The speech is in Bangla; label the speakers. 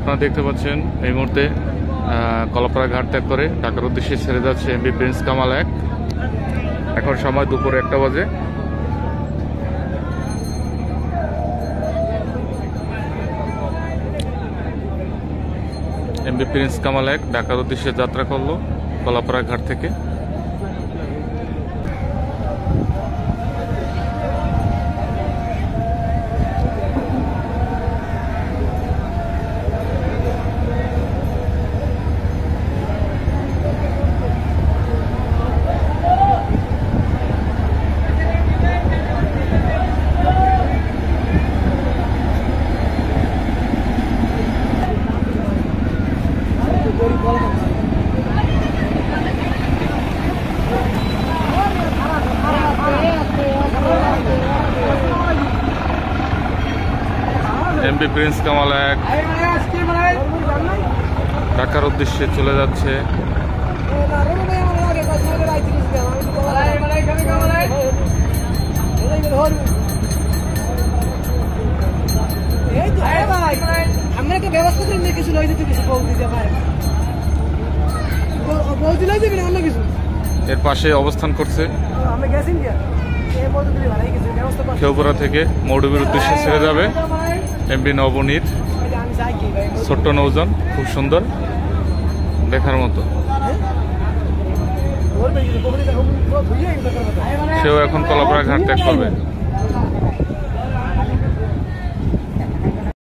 Speaker 1: আপনারা দেখতে পাচ্ছেন এই মুহূর্তে কলাপাড়া ঘাট ত্যাগ করে ঢাকার উদ্দেশ্যে ছেড়ে যাচ্ছে এমভি প্রিন্স কামাল 1। এখন সময় দুপুর 1টা বাজে। এমভি প্রিন্স কামাল 1 ঢাকার উদ্দেশ্যে যাত্রা করলো কলাপাড়া ঘাট থেকে। এমভি প্রিন্স কামাল 1 ঢাকার উদ্দেশ্যে চলে যাচ্ছে। এর পাশে অবস্থান করছে খেউপাড়া থেকে মৌডুবির উদ্দেশ্যে ছেড়ে যাবে এমভি নবনীর ছোট্ট নৌযান, খুব সুন্দর দেখার মতো। সেও এখন কলাপাড়া ঘাট ত্যাগ করবে।